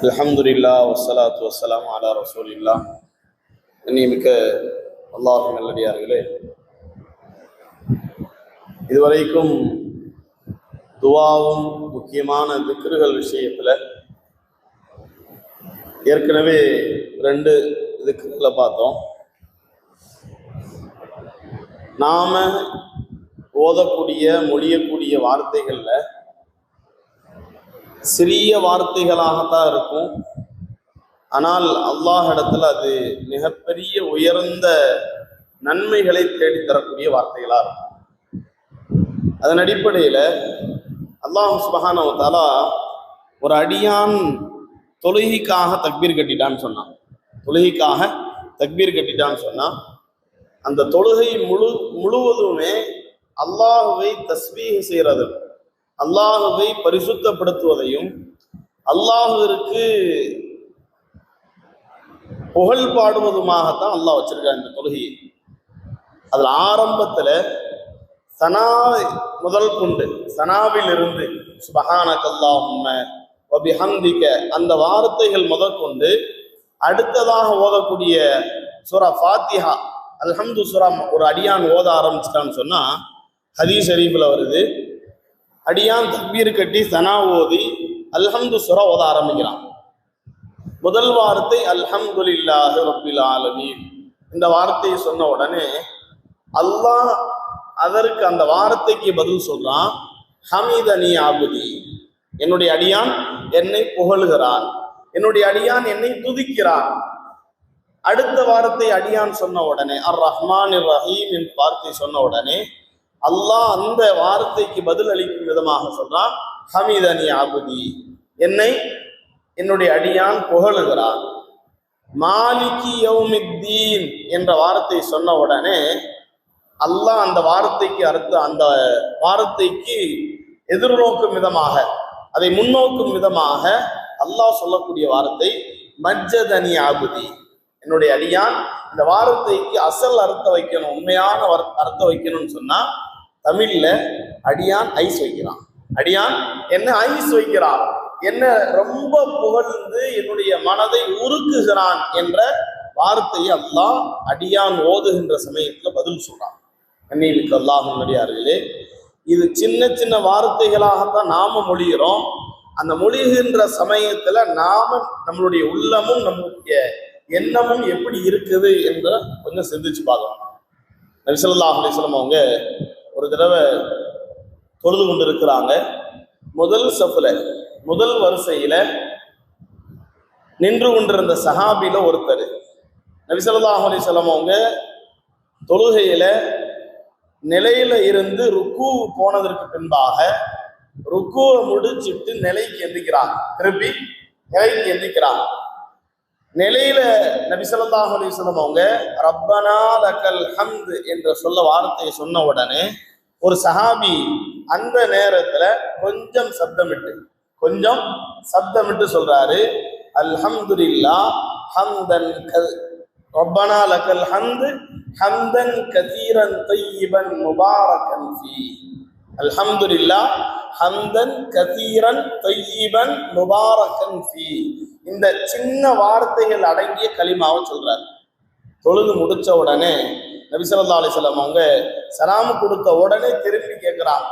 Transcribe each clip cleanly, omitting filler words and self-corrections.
அல்ஹம்துலில்லாஹ் வஸ்ஸலாத்து வஸ்ஸலாமு அலா ரசூலில்லாஹ். மிக்க அல்லாஹ்வின் நல்லடியார்களே, இதுவரைக்கும் துஆவும் முக்கியமான திக்ருகள் விஷயத்துல ஏற்கனவே 2 திக்ருகளை பார்த்தோம். நாம ஓதக்கூடிய மொழியக்கூடிய வார்த்தைகள்ல சிறிய வார்த்தைகளாகத்தான் இருக்கும். ஆனால் அல்லாஹ் இடத்துல அது மிகப்பெரிய உயர்ந்த நன்மைகளை தேடித்தரக்கூடிய வார்த்தைகளா இருக்கும். அதன் அடிப்படையில அல்லாஹ் சுப்ஹானஹு வ தஆலா ஒரு அடியான் தொழுகைக்காக தக்பீர் கட்டிட்டான்னு சொன்னான். தொழுகைக்காக தக்பீர் கட்டிட்டான்னு சொன்னா அந்த தொழுகை முழுவதுமே அல்லாஹுவை தஸ்பீஹ் செய்யறது, அல்லாஹுவை பரிசுத்தப்படுத்துவதையும் அல்லாஹுவிற்கு புகழ் பாடுவதுமாகத்தான் அல்லாஹ் வச்சிருக்கான் இந்த தொழுகையை. அதுல ஆரம்பத்துல சனா முதல் கொண்டு சனாவில் இருந்து சுப்ஹானக்கல்லாஹும்ம வ பிஹம்திக அந்த வார்த்தைகள் முதற்கொண்டு அடுத்ததாக ஓதக்கூடிய சூரா ஃபாத்திஹா அல்ஹம்து சூரா ஒரு அடியான் ஓத ஆரம்பிச்சிட்டான்னு சொன்னா ஹதீஸ் ஷரீஃப்ல வருது, அடியான் தக்பீர் கட்டி சனா ஓதி அல்ஹம்து சூரா ஓத ஆரம்பிக்கிறான். முதல் வார்த்தை அல்ஹம்துலில்லாஹி ரப்பில் ஆலமீன். இந்த வார்த்தையை சொன்ன உடனே அல்லாஹ் அதற்கு அந்த வார்த்தைக்கு பதில் சொல்றான், ஹமீதனி அப்தி, என்னுடைய அடியான் என்னை புகழுகிறான், என்னுடைய அடியான் என்னை துதிக்கிறான். அடுத்த வார்த்தை அடியான் சொன்ன உடனே அர் ரஹ்மானிர் ரஹீம் என்ற வார்த்தை சொன்ன உடனே அல்லாஹ் அந்த வார்த்தைக்கு பதில் அளிக்கும் விதமாக சொல்றான், ஹமீதனி அப்தி, என்னுடைய அடியான் புகழுகிறான். மாலிகி யௌமித்தீன் என்ற வார்த்தை சொன்ன உடனே அல்லாஹ் அந்த வார்த்தைக்கு எதிர்நோக்கும் விதமாக, அதை முன்னோக்கும் விதமாக அல்லாஹ் சொல்லக்கூடிய வார்த்தை மஜ்ஜதனி அப்தி, என்னுடைய அடியான். இந்த வார்த்தைக்கு அசல் அர்த்தம் வைக்கணும், உண்மையான அர்த்தம் வைக்கணும்னு சொன்னா தமிழ்ல அடியான் ஐஸ் வைக்கிறான், அடியான் என்ன ஐஸ் வைக்கிறான், என்ன ரொம்ப புகழ்ந்து என்னுடைய மனதை உருக்குகிறான் என்ற வார்த்தையை அல்லாஹ் அடியான் ஓதுகின்ற சமயத்துல பதில் சொல்றான். கண்ணியமிக்க அல்லாஹ்வின் நல்லடியார்களே, இது சின்ன சின்ன வார்த்தைகளாகத்தான் நாம மொழிகிறோம். அந்த மொழிகின்ற சமயத்துல நாம நம்மளுடைய உள்ளமும் நம்மளுடைய எண்ணமும் எப்படி இருக்குது என்ற கொஞ்சம் சிந்திச்சு பார்க்கணும். நபி ஸல்லல்லாஹு அலைஹி வஸல்லம் அவங்க ஒரு தடவை தொழுது கொண்டு இருக்கிறாங்க. முதல் சஃப்ல முதல் வரிசையில நின்று கொண்டிருந்த சஹாபில ஒருத்தர் நபி ஸல்லல்லாஹு அலைஹி வஸல்லம் அவங்க தொழுகையில நிலையில இருந்து ருக்கு போனதற்கு பின்பாக ருக்குவை முடிச்சிட்டு நிலைக்கு எந்திக்கிறாங்க, திருப்பி நிலைக்கு எந்திக்கிறாங்க. நிலையில நபி ஸல்லல்லாஹு அலைஹி வஸல்லம் அவங்க ரப்பனா லக்கல் ஹம்த் என்ற வார்த்தையை சொன்ன உடனே ஒரு சஹாபி அந்த நேரத்துல கொஞ்சம் சப்தமிட்டு சொல்றாரு, அல்ஹம்துலில்லாஹ் ஹம்தன் ரப்பனா லக்கல் ஹம்த் ஹம்தன் கதீரன் தய்யிபன் முபாரக்கன் ஃபீ. அல்ஹம்துலில்லாஹ் ஹம்தன் கதீரன் தய்யிபன் முபாரக்கன் ஃபீ. இந்த சின்ன வார்த்தைகள் அடங்கிய கலிமாவை சொல்றாரு. தொழுது முடிச்ச உடனே நபி ஸல்லல்லாஹு அலைஹி வஸல்லம் அவங்க சலாம் கொடுத்த உடனே திரும்பி கேட்கிறாங்க,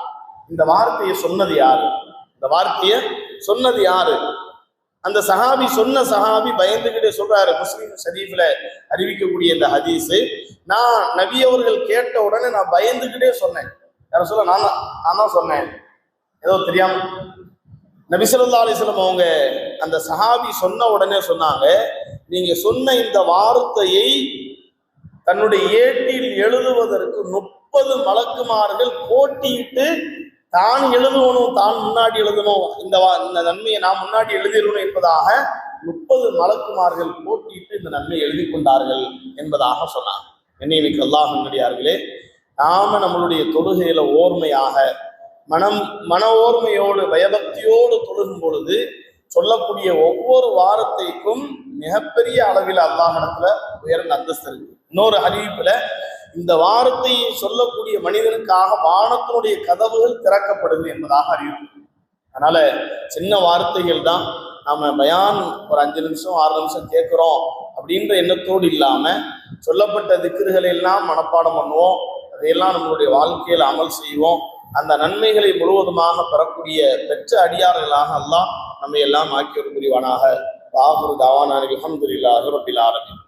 இந்த வார்த்தையை சொன்னது யாரு, இந்த வார்த்தையை சொன்னது யாரு? அந்த சஹாபி பயந்துகிட்டே சொல்றாரு. முஸ்லிம் ஷரீஃப்ல அறிவிக்கக்கூடிய இந்த ஹதீஸ், நான் நபி அவர்கள் கேட்ட உடனே நான் பயந்துகிட்டே சொன்னேன். யார சொல்ல, நான் தான் சொன்னேன், ஏதோ தெரியாம. நபி ஸல்லல்லாஹு அலைஹி வஸல்லம் அவங்க அந்த சஹாபி சொன்ன உடனே சொன்னாங்க, நீங்க சொன்ன இந்த வார்த்தையை தன்னுடைய ஏட்டில் எழுதுவதற்கு 30 மலக்குமார்கள் போட்டியிட்டு தான் எழுதணும், தான் முன்னாடி எழுதணும், இந்த நன்மையை நான் முன்னாடி எழுதிடணும் என்பதாக 30 மலக்குமார்கள் போட்டியிட்டு இந்த நன்மையை எழுதி கொண்டார்கள் என்பதாக சொன்னார். கண்ணியமிக்க அல்லாஹ்வின் நல்லடியார்களே, நாம நம்மளுடைய தொழுகையில ஓர்மையாக மன ஓர்மையோடு பயபக்தியோடு தொழுகும் பொழுது சொல்லக்கூடிய ஒவ்வொரு வார்த்தைக்கும் மிகப்பெரிய அளவில் அல்லாஹ்விடத்துல உயர்ந்த அந்தஸ்து இருக்கு. இன்னொரு அறிவிப்புல இந்த வார்த்தையை சொல்லக்கூடிய மனிதனுக்காக வானத்தினுடைய கதவுகள் திறக்கப்படுது என்பதாக அறிவிப்பு. அதனால சின்ன வார்த்தைகள் தான் நாம பயான் ஒரு 5 நிமிஷம் 6 நிமிஷம் கேட்குறோம் அப்படின்ற எண்ணத்தோடு இல்லாம சொல்லப்பட்ட திக்ருகளை எல்லாம் மனப்பாடம் பண்ணுவோம், அதையெல்லாம் நம்மளுடைய வாழ்க்கையில் அமல் செய்வோம். அந்த நன்மைகளை முழுவதுமாக பெறக்கூடிய பெற்ற அடியார்களாக அல்லாஹ் நம்மை எல்லாம் ஆக்கியோர் புரிவானாக. ஆகிரு தாவானா அல்ஹம்துலில்லாஹி ரப்பில் ஆலமீன்.